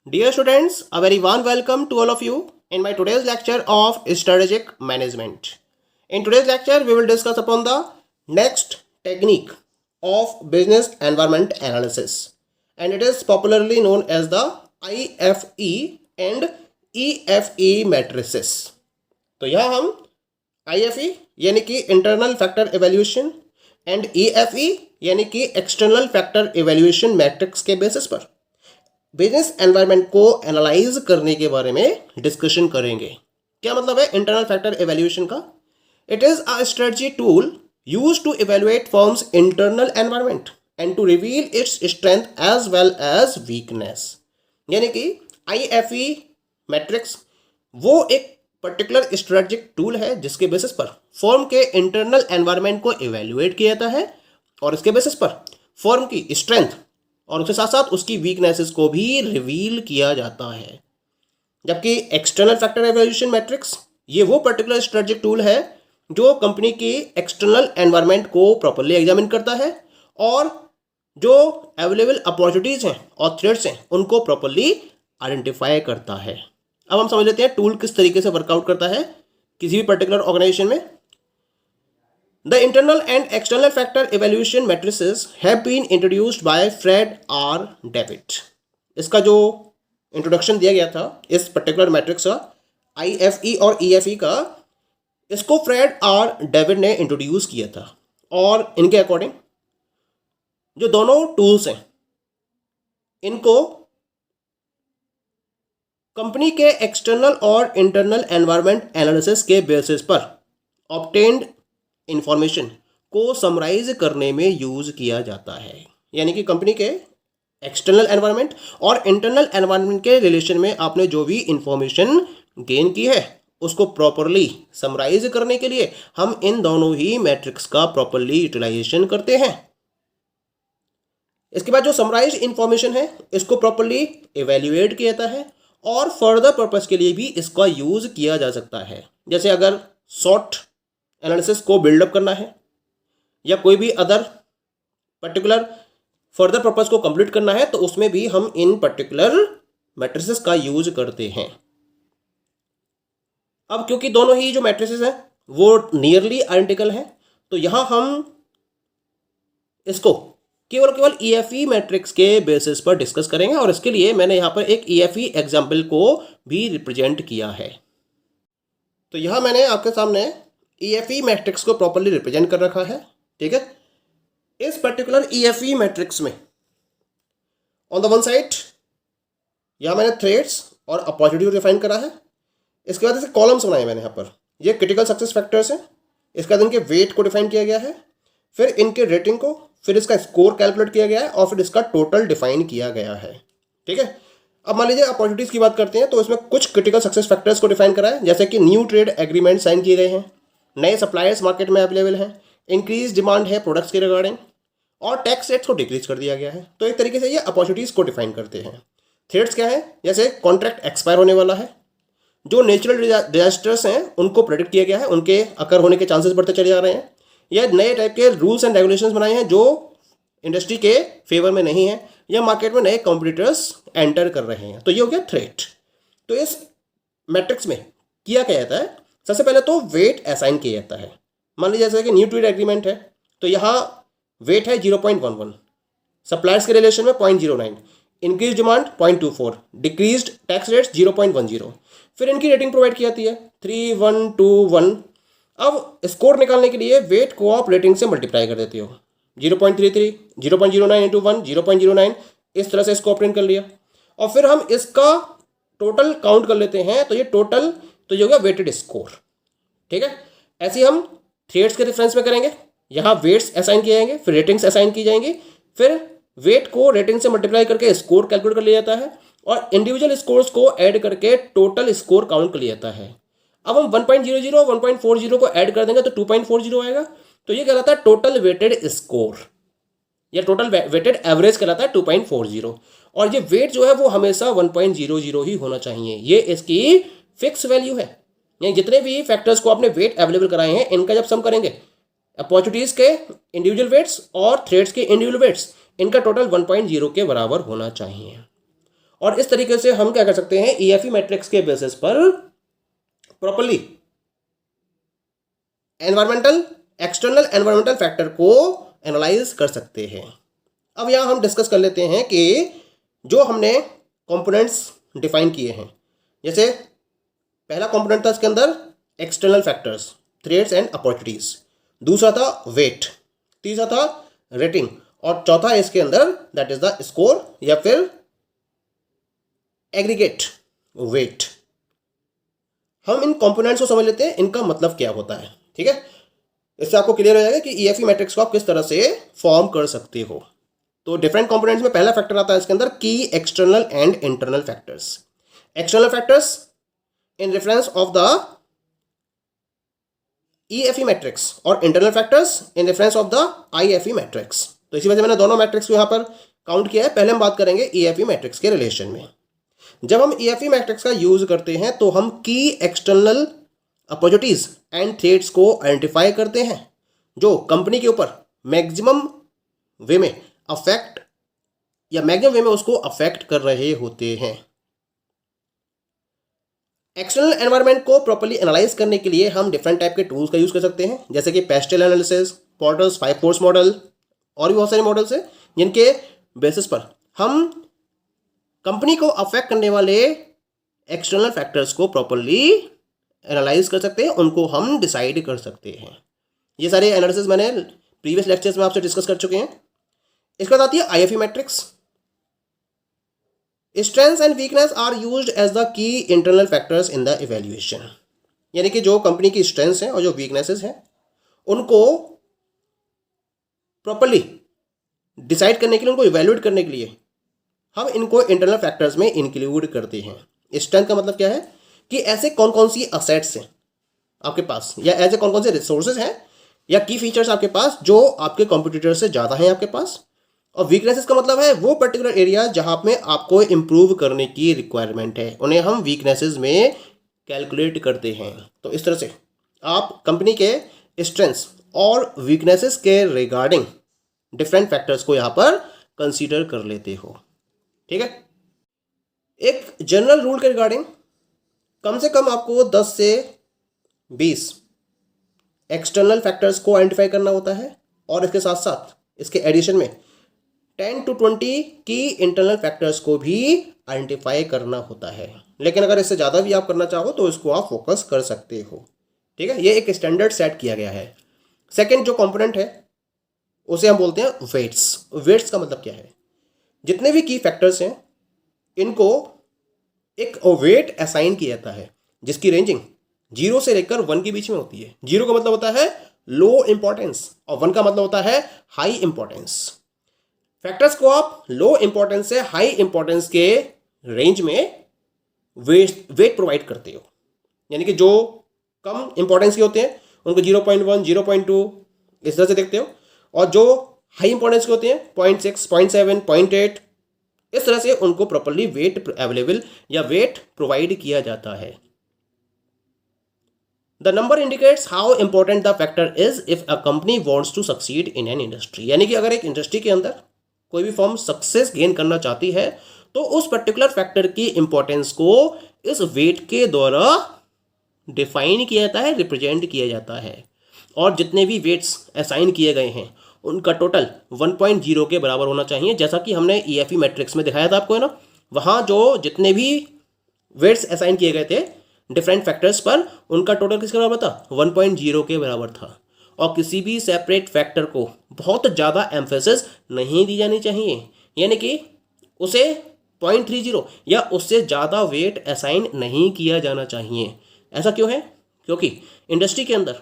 Dear students, a very warm welcome to all of you in my today's lecture of strategic management. In today's lecture, we will discuss upon the next technique of business environment analysis, and it is popularly known as the IFE and EFE matrices. तो यहाँ हम IFE यानी कि internal factor evaluation and EFE यानी कि external factor evaluation matrix के basis पर business environment को एनालाइज करने के बारे में डिस्कशन करेंगे। क्या मतलब है इंटरनल फैक्टर एवेल्यूशन का? It is a strategy tool used to evaluate firm's internal environment and to reveal its strength as well as weakness. यानी कि IFE मैट्रिक्स वो एक पर्टिकुलर स्ट्रेटजिक टूल है जिसके बेसिस पर फर्म के इंटरनल एनवायरनमेंट को इवेल्युएट किया जाता है और इसके बेसिस पर फर्म की स्ट्रेंथ और उसके साथ साथ उसकी वीकनेसेस को भी रिवील किया जाता है। जबकि एक्सटर्नल फैक्टर एवेल्यूशन मैट्रिक्स ये वो पर्टिकुलर स्ट्रेटजिक टूल है जो कंपनी की एक्सटर्नल एनवायरनमेंट को प्रॉपर्ली एग्जामिन करता है और जो अवेलेबल अपॉर्चुनिटीज़ हैं और थ्रेट्स हैं उनको प्रॉपर्ली आइडेंटिफाई करता है। अब हम समझ लेते हैं टूल किस तरीके से वर्कआउट करता है किसी भी पर्टिकुलर ऑर्गेनाइजेशन में। The internal and external factor evaluation matrices have been introduced by Fred R. David. इसका जो इंट्रोडक्शन दिया गया था इस पर्टिकुलर मैट्रिक्स का IFE और EFE का, इसको फ्रेड आर डेविड ने इंट्रोड्यूस किया था और इनके अकॉर्डिंग जो दोनों टूल्स हैं इनको कंपनी के एक्सटर्नल और इंटरनल एनवायरनमेंट एनालिसिस के बेसिस पर ऑब्टेन्ड इंफॉर्मेशन को समराइज करने में यूज किया जाता है। यानी कि कंपनी के एक्सटर्नल एनवायरनमेंट और इंटरनल एनवायरनमेंट के रिलेशन में आपने जो भी इंफॉर्मेशन गेन की है उसको प्रॉपरली समराइज करने के लिए हम इन दोनों ही मैट्रिक्स का प्रॉपरली यूटिलाइजेशन करते हैं। इसके बाद जो समराइज इंफॉर्मेशन है इसको प्रॉपरली इवेल्युएट किया जाता है और फर्दर पर्पस के लिए भी इसका यूज किया जा सकता है। जैसे अगर शॉर्ट एनालिसिस को बिल्डअप करना है या कोई भी अदर पर्टिकुलर फर्दर पर्पस को कंप्लीट करना है तो उसमें भी हम इन पर्टिकुलर मैट्रिसेस का यूज करते हैं। अब क्योंकि दोनों ही जो मैट्रिसेस हैं वो नियरली आइडेंटिकल हैं तो यहाँ हम इसको केवल EFE मैट्रिक्स के बेसिस पर डिस्कस करेंगे और इसके लिए मैंने यहाँ पर एक EFE एग्जाम्पल को भी रिप्रेजेंट किया है। तो यहाँ मैंने आपके सामने EFE मैट्रिक्स को प्रॉपर्ली रिप्रेजेंट कर रखा है। ठीक है, इस पर्टिकुलर EFE मैट्रिक्स में ऑन द वन साइड यहाँ मैंने थ्रेड्स और अपॉर्चुनिटी को डिफाइन करा है। इसके बाद ऐसे कॉलम्स बनाए मैंने यहाँ पर, ये क्रिटिकल सक्सेस फैक्टर्स हैं। इसके बाद इनके वेट को डिफाइन किया गया है, फिर इनके रेटिंग को, फिर इसका स्कोर कैलकुलेट किया गया है और फिर इसका टोटल डिफाइन किया गया है। ठीक है, अब मान लीजिए अपॉर्चुनिटीज़ की बात करते हैं तो इसमें कुछ क्रिटिकल सक्सेस फैक्टर्स को डिफाइन करा है, जैसे कि न्यू ट्रेड एग्रीमेंट साइन किए गए हैं, नए सप्लायर्स मार्केट में अवेलेबल हैं, इंक्रीज डिमांड है प्रोडक्ट्स के रिगार्डिंग और टैक्स रेट्स को डिक्रीज कर दिया गया है। तो एक तरीके से ये अपॉर्चुनिटीज़ को डिफाइन करते हैं। थ्रेट्स क्या है? जैसे कॉन्ट्रैक्ट एक्सपायर होने वाला है, जो नेचुरल डिजास्टर्स हैं उनको प्रेडिक्ट किया गया है, उनके अकर होने के चांसेस बढ़ते चले जा रहे हैं, या नए टाइप के रूल्स एंड रेगुलेशंस बनाए हैं जो इंडस्ट्री के फेवर में नहीं है या मार्केट में नए कॉम्पिटिटर्स एंटर कर रहे हैं। तो ये हो गया थ्रेट। तो इस मैट्रिक्स में किया क्या जाता है, सबसे पहले तो वेट असाइन किया जाता है। मान लीजिए जैसे कि न्यू ट्रेड एग्रीमेंट है तो यहाँ वेट है 0.11, सप्लायर्स के रिलेशन में 0.09, increase demand 0.24, decreased tax rates 0.10, फिर इनकी रेटिंग प्रोवाइड की जाती है 3, 1, 2, 1। अब स्कोर निकालने के लिए वेट को आप रेटिंग से मल्टीप्लाई कर देते हो, 0.33, 0.09 इंटू 1, 0.09, इस तरह से इसको ऑप्टेन कर लिया और फिर हम इसका टोटल काउंट कर लेते हैं तो ये टोटल तो ये हो गया वेटेड स्कोर। ठीक है, ऐसे हम थ्रेड्स के रेफरेंस में करेंगे, यहाँ वेट्स असाइन किए जाएंगे, फिर रेटिंग्स असाइन की जाएंगी, फिर वेट को रेटिंग से मल्टीप्लाई करके स्कोर कैलकुलेट कर लिया जाता है और इंडिविजुअल स्कोर्स को ऐड करके टोटल स्कोर काउंट कर लिया जाता है। अब हम 1.00 और 1.40 को ऐड कर देंगे तो 2.40 आएगा, तो ये कहलाता है टोटल वेटेड स्कोर या टोटल वेटेड एवरेज कहलाता है 2.40। और ये वेट जो है वो हमेशा 1.00 ही होना चाहिए, ये इसकी फिक्स वैल्यू है। यानी जितने भी फैक्टर्स को आपने वेट अवेलेबल कराए हैं इनका जब सम करेंगे, अपॉर्चुनिटीज़ के इंडिविजुअल वेट्स और थ्रेड्स के इंडिविजुअल वेट्स, इनका टोटल 1.0 के बराबर होना चाहिए। और इस तरीके से हम क्या कर सकते हैं, ईएफई मैट्रिक्स के बेसिस पर properly environmental, external environmental factor को एनालाइज कर सकते हैं। अब यहाँ हम डिस्कस कर लेते हैं कि जो हमने कंपोनेंट्स डिफाइन किए हैं, जैसे पहला कंपोनेंट था इसके अंदर external factors, threats and opportunities, दूसरा था वेट, तीसरा था रेटिंग, और चौथा है इसके अंदर दैट इज द स्कोर या फिर एग्रीगेट वेट। हम इन कंपोनेंट्स को समझ लेते हैं, इनका मतलब क्या होता है, ठीक है। इससे आपको क्लियर हो जाएगा कि ईएफई मैट्रिक्स को आप किस तरह से फॉर्म कर सकते हो। तो डिफरेंट कंपोनेंट्स में पहला फैक्टर आता है इसके अंदर की external and internal factors. External factors in reference of the EFE matrix और internal factors in reference of the IFE matrix. तो इसी वजह से मैंने दोनों मैट्रिक्स को यहाँ पर काउंट किया है। पहले हम बात करेंगे ईएफई मैट्रिक्स के रिलेशन में। जब हम ईएफई मैट्रिक्स का यूज करते हैं तो हम की एक्सटर्नल अपॉर्चुनिटीज एंड थ्रेट्स को आइडेंटिफाई करते हैं जो कंपनी के ऊपर मैक्सिमम वे में अफेक्ट या मैक्सिमम वे में उसको अफेक्ट कर रहे होते हैं। एक्सटर्नल एनवायरनमेंट को प्रॉपर्ली एनालाइज करने के लिए हम डिफरेंट टाइप के टूल्स का यूज कर सकते हैं, जैसे कि pastel analysis, porters 5 force model और भी बहुत सारे मॉडल्स हैं जिनके बेसिस पर हम कंपनी को अफेक्ट करने वाले एक्सटर्नल फैक्टर्स को प्रॉपर्ली एनालाइज कर सकते हैं, उनको हम डिसाइड कर सकते हैं। ये सारे एनालिसिस मैंने प्रीवियस लेक्चर्स में आपसे डिस्कस कर चुके हैं। इसके बाद आती है IFE matrix. Strengths and weakness are used as the key internal factors in the evaluation. यानी कि जो कंपनी की स्ट्रेंथ्स हैं और जो वीकनेसेस हैं उनको प्रॉपर्ली डिसाइड करने के लिए, उनको इवैल्यूएट करने के लिए हम इनको इंटरनल फैक्टर्स में इंक्लूड करते हैं। स्ट्रेंथ का मतलब क्या है कि ऐसे कौन कौन सी असेट्स हैं आपके पास, या ऐसे कौन कौन से रिसोर्सेज हैं या की फीचर्स आपके पास जो आपके कॉम्पिटिटर से ज़्यादा हैं आपके पास। और वीकनेसेस का मतलब है वो पर्टिकुलर एरिया जहाँ में आपको इम्प्रूव करने की रिक्वायरमेंट है, उन्हें हम वीकनेसेस में कैलकुलेट करते हैं। तो इस तरह से आप कंपनी के स्ट्रेंथ्स और वीकनेसेस के रिगार्डिंग डिफरेंट फैक्टर्स को यहाँ पर कंसीडर कर लेते हो, ठीक है। एक जनरल रूल के रिगार्डिंग कम से कम आपको 10 से 20 एक्सटर्नल फैक्टर्स को आइडेंटिफाई करना होता है और इसके साथ साथ इसके एडिशन में 10 to 20 की इंटरनल फैक्टर्स को भी आइडेंटिफाई करना होता है। लेकिन अगर इससे ज़्यादा भी आप करना चाहो तो इसको आप फोकस कर सकते हो, ठीक है। ये एक स्टैंडर्ड सेट किया गया है। सेकेंड जो कंपोनेंट है उसे हम बोलते हैं वेट्स। वेट्स का मतलब क्या है, जितने भी की फैक्टर्स हैं इनको एक वेट असाइन किया जाता है जिसकी रेंजिंग 0 से लेकर 1 के बीच में होती है। 0 का मतलब होता है लो इंपॉर्टेंस और 1 का मतलब होता है हाई इंपॉर्टेंस। फैक्टर्स को आप लो इंपॉर्टेंस से हाई इंपॉर्टेंस के रेंज में वेट प्रोवाइड करते हो। यानी कि जो कम इंपॉर्टेंस के होते हैं उनको 0.1, 0.2 इस तरह से देखते हो, और जो हाई इंपॉर्टेंस के होते हैं 0.6, 0.7, 0.8 इस तरह से उनको प्रॉपर्ली वेट अवेलेबल या वेट प्रोवाइड किया जाता है। The number indicates how important the factor is if a company wants to succeed in an industry. यानी कि अगर एक इंडस्ट्री के अंदर कोई भी फर्म सक्सेस गेन करना चाहती है तो उस पर्टिकुलर फैक्टर की इंपॉर्टेंस को इस वेट के द्वारा डिफाइन किया जाता है, रिप्रेजेंट किया जाता है। और जितने भी वेट्स असाइन किए गए हैं उनका टोटल 1.0 के बराबर होना चाहिए, जैसा कि हमने ईएफई मैट्रिक्स में दिखाया था आपको, है ना। वहाँ जो जितने भी वेट्स असाइन किए गए थे डिफरेंट फैक्टर्स पर उनका टोटल किसके बराबर था, 1.0 के बराबर था। और किसी भी सेपरेट फैक्टर को बहुत ज़्यादा एम्फेसिस नहीं दी जानी चाहिए, यानी कि उसे 0.30 या उससे ज़्यादा वेट असाइन नहीं किया जाना चाहिए। ऐसा क्यों है, क्योंकि इंडस्ट्री के अंदर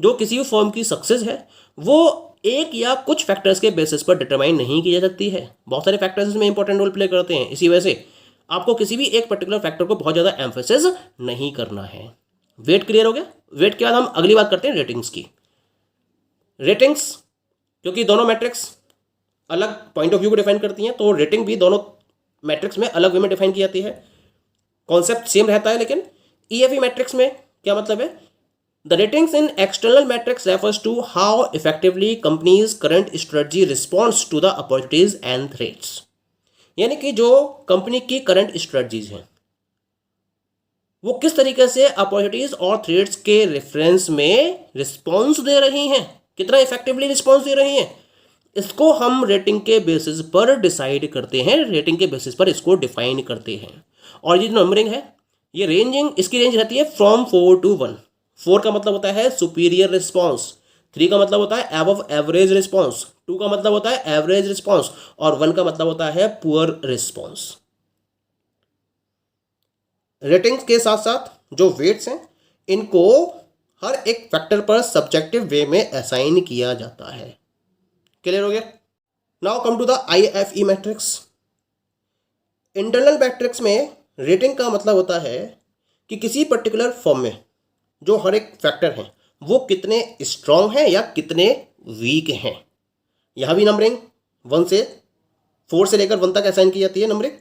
जो किसी भी फर्म की सक्सेस है वो एक या कुछ फैक्टर्स के बेसिस पर डिटरमाइन नहीं की जा सकती है। बहुत सारे फैक्टर्स इसमें इंपॉर्टेंट रोल प्ले करते हैं। इसी वजह से आपको किसी भी एक पर्टिकुलर फैक्टर को बहुत ज़्यादा एम्फेसिस नहीं करना है। वेट क्लियर हो गया। वेट के बाद हम अगली बात करते हैं रेटिंग्स की। रेटिंग्स क्योंकि दोनों मैट्रिक्स अलग पॉइंट ऑफ व्यू को डिफाइन करती हैं, तो रेटिंग भी दोनों मैट्रिक्स में अलग वे में डिफाइन की जाती है। कॉन्सेप्ट सेम रहता है, लेकिन ईएफई मैट्रिक्स में क्या मतलब है, The ratings in external metrics refers to how effectively company's current strategy responds to the opportunities and threats. यानी कि जो कंपनी की करंट स्ट्रेटजीज हैं वो किस तरीके से अपॉर्चुनिटीज और थ्रेट्स के रेफरेंस में रिस्पॉन्स दे रही हैं, कितना इफेक्टिवली रिस्पॉन्स दे रही हैं, इसको हम रेटिंग के बेसिस पर डिसाइड करते हैं, रेटिंग के बेसिस पर इसको डिफाइन करते हैं। और ये नंबरिंग है, ये रेंजिंग, इसकी रेंज रहती है फ्रॉम 4 to 1। 4 का मतलब होता है सुपीरियर रिस्पॉन्स, 3 का मतलब होता है एबव एवरेज रिस्पॉन्स, 2 का मतलब होता है एवरेज रिस्पॉन्स और 1 का मतलब होता है पुअर रिस्पॉन्स। रेटिंग्स के साथ साथ जो वेट्स हैं इनको हर एक फैक्टर पर सब्जेक्टिव वे में असाइन किया जाता है। क्लियर हो गया? Now come to the IFE matrix. Internal matrix में रेटिंग का मतलब होता है कि किसी पर्टिकुलर फॉर्म में जो हर एक फैक्टर हैं वो कितने स्ट्रॉन्ग हैं या कितने वीक हैं। यहाँ भी नंबरिंग 4 से लेकर 1 तक असाइन की जाती है नंबरिंग।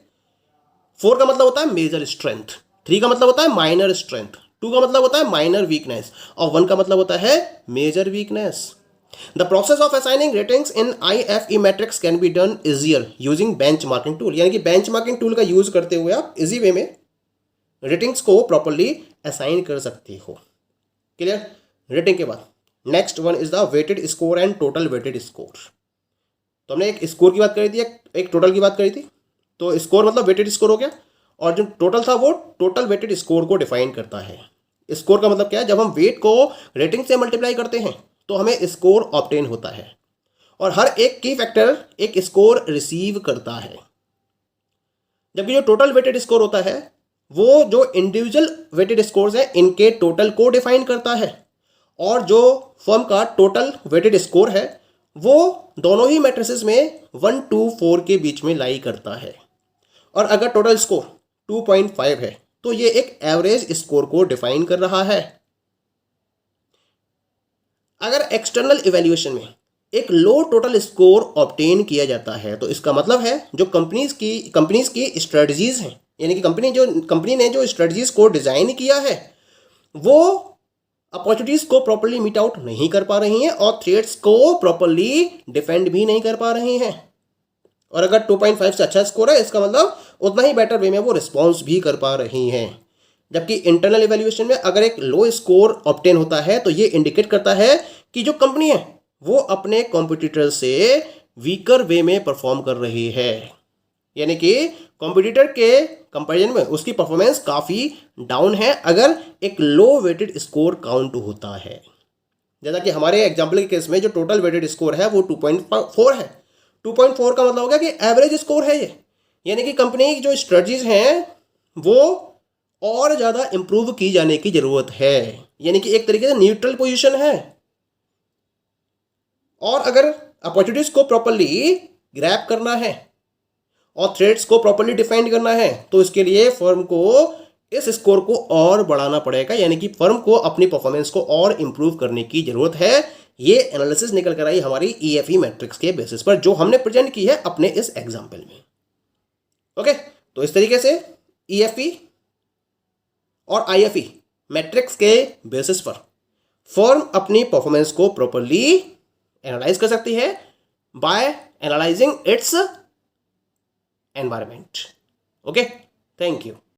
4 का मतलब होता है मेजर स्ट्रेंथ, 3 का मतलब होता है माइनर स्ट्रेंथ, 2 का मतलब होता है माइनर वीकनेस और 1 का मतलब होता है major weakness. The process of assigning ratings in IFE matrix can be done easier using benchmarking tool। यानी कि benchmarking tool का यूज करते हुए आप इजी वे में रेटिंग्स को प्रॉपरली असाइन कर सकते हो। क्लियर? रेटिंग के बाद next one is the weighted score and total weighted score. तो हमने एक स्कोर की बात करी थी, एक टोटल की बात करी थी। तो स्कोर मतलब वेटेड स्कोर हो गया और जो टोटल था वो टोटल वेटेड स्कोर को डिफाइन करता है। स्कोर का मतलब क्या है? जब हम वेट को रेटिंग से मल्टीप्लाई करते हैं तो हमें स्कोर ऑब्टेन होता है और हर एक की फैक्टर एक स्कोर रिसीव करता है। जबकि जो टोटल वेटेड स्कोर होता है वो जो इंडिविजुअल वेटेड स्कोर्स हैं इनके टोटल को डिफाइन करता है और जो फर्म का टोटल वेटेड स्कोर है वो दोनों ही मैट्रिसेस में 1 to 4 के बीच में लाई करता है। और अगर टोटल स्कोर 2.5 है तो ये एक एवरेज स्कोर को डिफाइन कर रहा है। अगर एक्सटर्नल इवैल्यूएशन में एक लो टोटल स्कोर ऑब्टेन किया जाता है तो इसका मतलब है जो कंपनीज की स्ट्रेटजीज हैं, यानी कि कंपनी ने जो स्ट्रेटजीज को डिज़ाइन किया है वो अपॉर्चुनिटीज़ को प्रॉपर्ली मीट आउट नहीं कर पा रही हैं और थ्रेट्स को प्रॉपर्ली डिफेंड भी नहीं कर पा रही हैं। और अगर 2.5 से अच्छा स्कोर है इसका मतलब उतना ही बेटर वे में वो रिस्पॉन्स भी कर पा रही हैं। जबकि इंटरनल इवैल्यूएशन में अगर एक लो स्कोर ऑब्टेन होता है तो ये इंडिकेट करता है कि जो कंपनी है वो अपने कॉम्पिटिटर से वीकर वे में परफॉर्म कर रही है, यानी कि कॉम्पिटिटर के कंपैरिजन में उसकी परफॉर्मेंस काफ़ी डाउन है अगर एक लो वेटेड स्कोर काउंट होता है। जैसा कि हमारे एग्जाम्पल के केस में जो टोटल वेटेड स्कोर है वो 2.4 है। 2.4 का मतलब हो गया कि एवरेज स्कोर है ये, यानी कि कंपनी की जो स्ट्रेटजीज हैं वो और ज़्यादा इम्प्रूव की जाने की ज़रूरत है, यानी कि एक तरीके से न्यूट्रल पोजीशन है। और अगर अपॉर्चुनिटीज़ को प्रॉपर्ली ग्रैब करना है और थ्रेड्स को प्रॉपर्ली डिफाइन करना है तो इसके लिए फर्म को इस स्कोर को और बढ़ाना पड़ेगा, यानी कि फर्म को अपनी परफॉर्मेंस को और इम्प्रूव करने की ज़रूरत है। ये एनालिसिस निकल कर आई हमारी EFE मैट्रिक्स के बेसिस पर जो हमने प्रेजेंट की है अपने इस एग्जाम्पल में। ओके, तो इस तरीके से EFE और IFE मैट्रिक्स के बेसिस पर फर्म अपनी परफॉर्मेंस को प्रॉपर्ली एनालाइज कर सकती है by analysing its environment. Okay, thank you.